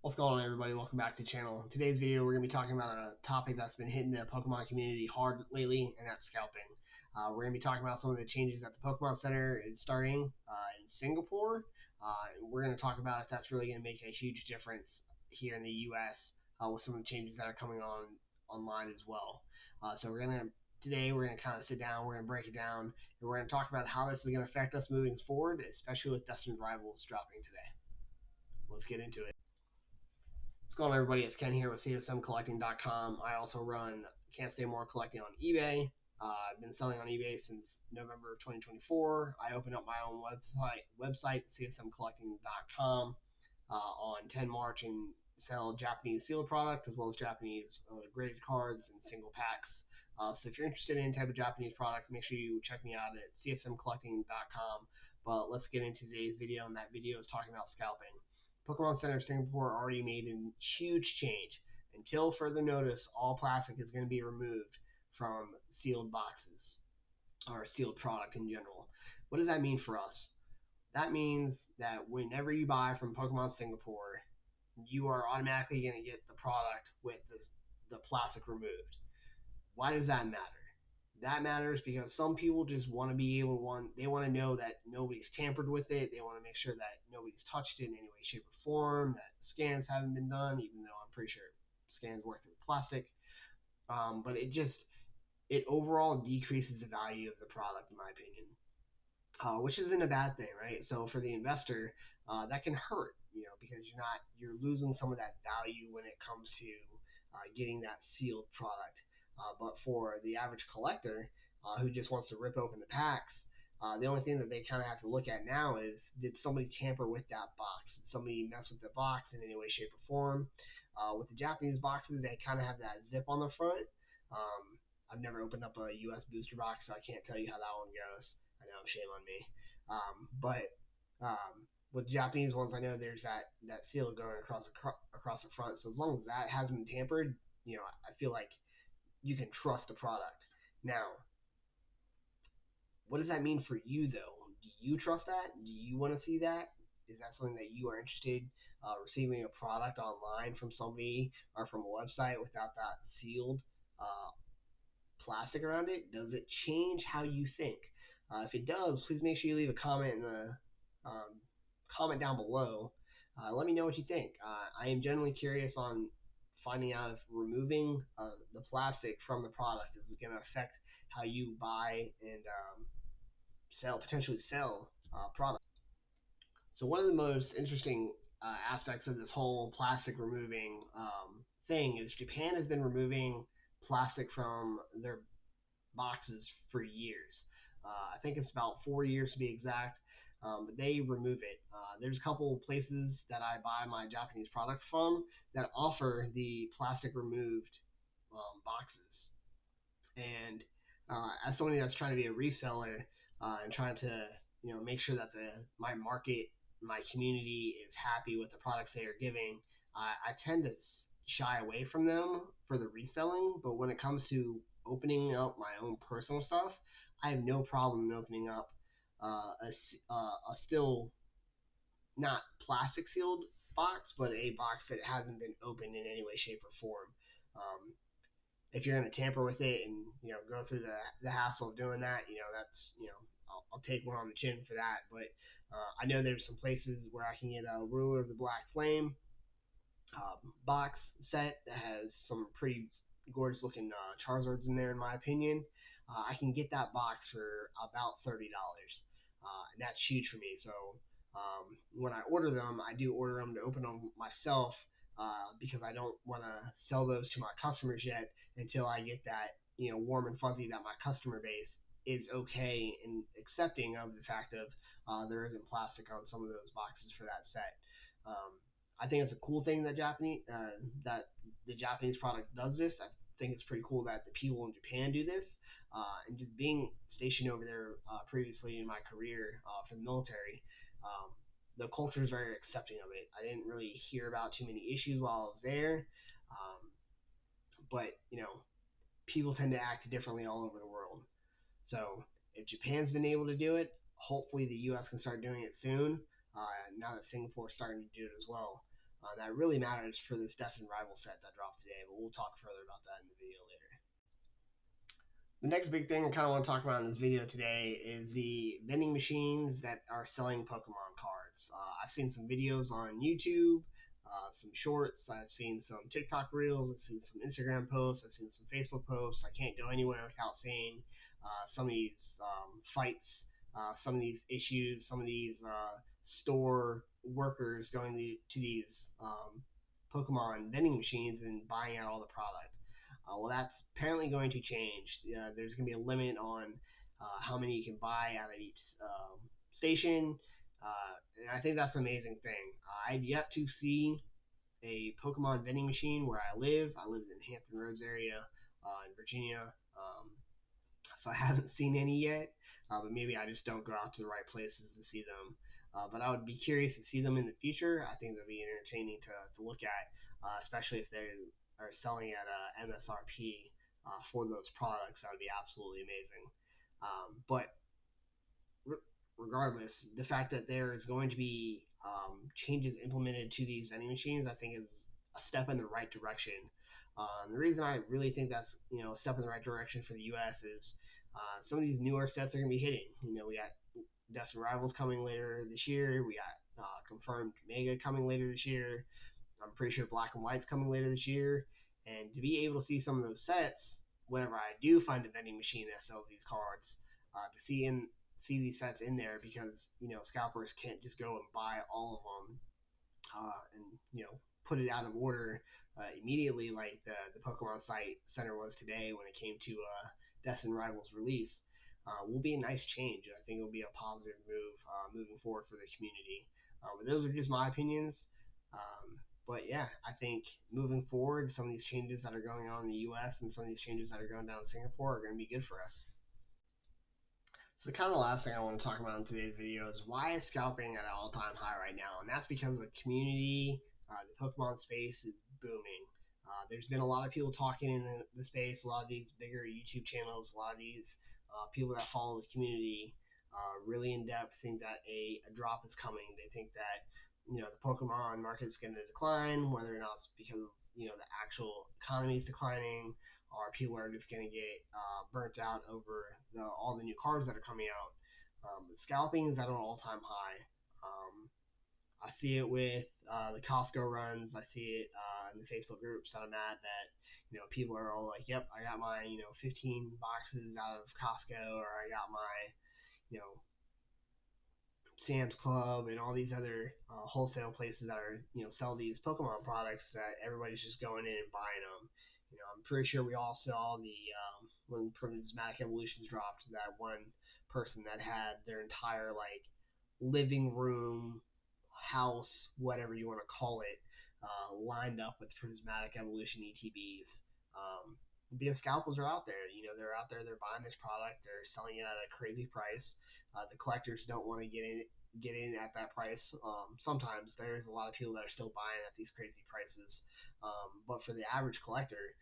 What's going on, everybody? Welcome back to the channel. In today's video, we're going to be talking about a topic that's been hitting the Pokemon community hard lately, and that's scalping. We're going to be talking about some of the changes that the Pokemon Center is starting in Singapore. We're going to talk about if that's really going to make a huge difference here in the U.S. With some of the changes that are coming on online as well. Today we're going to kind of sit down, we're going to break it down, and we're going to talk about how this is going to affect us moving forward, especially with Destined Rivals dropping today. Let's get into it. What's going on, everybody? It's Ken here with CSMcollecting.com. I also run Can't Stay More Collecting on eBay. I've been selling on eBay since November of 2024. I opened up my own website CSMcollecting.com on 10 March and sell Japanese sealed product as well as Japanese graded cards and single packs. So if you're interested in any type of Japanese product, make sure you check me out at CSMcollecting.com. But let's get into today's video, and that video is talking about scalping. Pokémon Center Singapore already made a huge change. Until further notice, all plastic is going to be removed from sealed boxes or sealed product in general. What does that mean for us? That means that whenever you buy from Pokémon Singapore, you are automatically going to get the product with the plastic removed. Why does that matter? That matters because some people just want to be able to they want to know that nobody's tampered with it. They want to make sure that nobody's touched it in any way, shape, or form, that scans haven't been done, even though I'm pretty sure scans work through plastic. But it overall decreases the value of the product, in my opinion, which isn't a bad thing, right? So for the investor, that can hurt, because you're losing some of that value when it comes to getting that sealed product. But for the average collector who just wants to rip open the packs, the only thing that they kind of have to look at now is, did somebody tamper with that box? Did somebody mess with the box in any way, shape, or form? With the Japanese boxes, they kind of have that zip on the front. I've never opened up a US booster box, so I can't tell you how that one goes. I know, shame on me. With Japanese ones, I know there's that seal going across the front. So as long as that hasn't been tampered, I feel like you can trust the product. Now, what does that mean for you, though? Do you trust that? Do you want to see that? Is that something that you are interested receiving a product online from somebody or from a website without that sealed plastic around it? Does it change how you think? If it does, please make sure you leave a comment in the comment down below. Let me know what you think. I am genuinely curious on finding out if removing the plastic from the product is going to affect how you buy and potentially sell products. So one of the most interesting aspects of this whole plastic removing thing is Japan has been removing plastic from their boxes for years. I think it's about 4 years to be exact, but they remove it. There's a couple places that I buy my Japanese product from that offer the plastic removed boxes. And as somebody that's trying to be a reseller and trying to make sure that my market, my community is happy with the products they are giving, I tend to shy away from them for the reselling. But when it comes to opening up my own personal stuff, I have no problem in opening up a still not plastic sealed box, but a box that hasn't been opened in any way, shape, or form. If you're going to tamper with it and go through the hassle of doing that, that's I'll take one on the chin for that. But I know there's some places where I can get a Ruler of the Black Flame box set that has some pretty gorgeous looking Charizards in there, in my opinion. I can get that box for about $30, and that's huge for me. So when I order them, I do order them to open them myself because I don't want to sell those to my customers yet until I get that warm and fuzzy that my customer base is okay and accepting of the fact of there isn't plastic on some of those boxes for that set. I think it's a cool thing that that the Japanese product does this. I think it's pretty cool that the people in Japan do this. And just being stationed over there previously in my career for the military, the culture is very accepting of it. I didn't really hear about too many issues while I was there, but people tend to act differently all over the world. So if Japan's been able to do it, hopefully the U.S. can start doing it soon. Now that Singapore is starting to do it as well. That really matters for this Destined Rivals set that dropped today, but we'll talk further about that in the video later. The next big thing I kind of want to talk about in this video today is the vending machines that are selling Pokemon cards. I've seen some videos on YouTube, some shorts, I've seen some TikTok reels, I've seen some Instagram posts, I've seen some Facebook posts. I can't go anywhere without seeing some of these fights, some of these issues, some of these store workers going to these Pokemon vending machines and buying out all the product. Well, that's apparently going to change. There's going to be a limit on how many you can buy out of each station. And I think that's an amazing thing. I've yet to see a Pokemon vending machine where I live. I live in the Hampton Roads area in Virginia. So I haven't seen any yet, but maybe I just don't go out to the right places to see them. But I would be curious to see them in the future. I think they'll be entertaining to look at, especially if they are selling at MSRP for those products. That would be absolutely amazing. But regardless, the fact that there is going to be changes implemented to these vending machines, I think is a step in the right direction. The reason I really think that's a step in the right direction for the U.S. is some of these newer sets are going to be hitting. We got Destined Rivals coming later this year. We got confirmed Mega coming later this year. I'm pretty sure Black and White's coming later this year. And to be able to see some of those sets, whenever I do find a vending machine that sells these cards, to see these sets in there, because scalpers can't just go and buy all of them and put it out of order immediately like the Pokemon site center was today when it came to Destined Rivals release. Will be a nice change. I think it will be a positive move moving forward for the community. But those are just my opinions. But yeah, I think moving forward, some of these changes that are going on in the U.S. and some of these changes that are going down in Singapore are going to be good for us. So kind of the last thing I want to talk about in today's video is why is scalping at an all-time high right now? And that's because the community, the Pokemon space is booming. There's been a lot of people talking in the space, a lot of these bigger YouTube channels, a lot of these people that follow the community really in depth think that a drop is coming. They think that the Pokemon market is going to decline, whether or not it's because of the actual economy is declining, or people are just going to get burnt out over all the new cards that are coming out. But scalping is at an all-time high. I see it with the Costco runs. I see it in the Facebook groups that I'm at that people are all like, "Yep, I got my 15 boxes out of Costco, or I got my Sam's Club and all these other wholesale places that are sell these Pokemon products that everybody's just going in and buying them." I'm pretty sure we all saw the when Prismatic Evolutions dropped, that one person that had their entire living room, house, whatever you want to call it, lined up with Prismatic Evolution ETBs. Because scalpels are out there. They're out there, they're buying this product, they're selling it at a crazy price. The collectors don't want to get in at that price. Sometimes there's a lot of people that are still buying at these crazy prices. But for the average collector,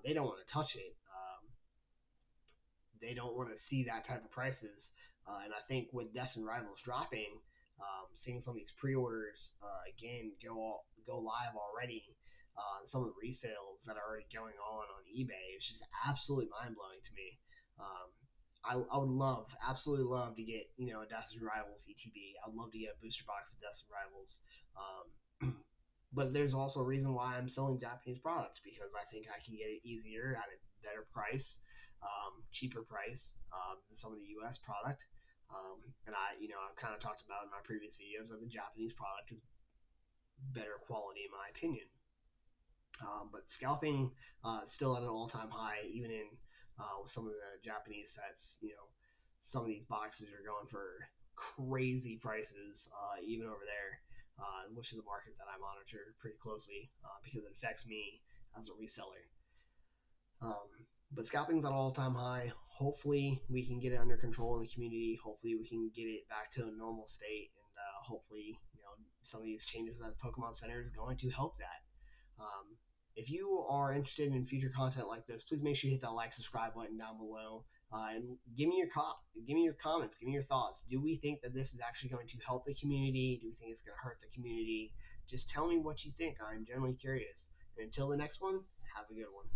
they don't want to touch it. They don't want to see that type of prices. And I think with Destined Rivals dropping, seeing some of these pre-orders again go live already, some of the resales that are already going on eBay, it's just absolutely mind-blowing to me. I would absolutely love to get a Destined Rivals ETB. I would love to get a booster box of Destined Rivals. But there's also a reason why I'm selling Japanese products, because I think I can get it easier at a better price, cheaper price than some of the U.S. product. And I've kind of talked about in my previous videos that the Japanese product is better quality in my opinion. But scalping still at an all-time high, even in with some of the Japanese sets. Some of these boxes are going for crazy prices, even over there, which is a market that I monitor pretty closely because it affects me as a reseller. But scalping's at an all-time high. Hopefully we can get it under control in the community. Hopefully we can get it back to a normal state, and hopefully some of these changes at the Pokemon Center is going to help that. If you are interested in future content like this, please make sure you hit that like, subscribe button down below, and give me your comments, give me your thoughts. Do we think that this is actually going to help the community? Do we think it's going to hurt the community? just tell me what you think. I'm generally curious. And until the next one, have a good one.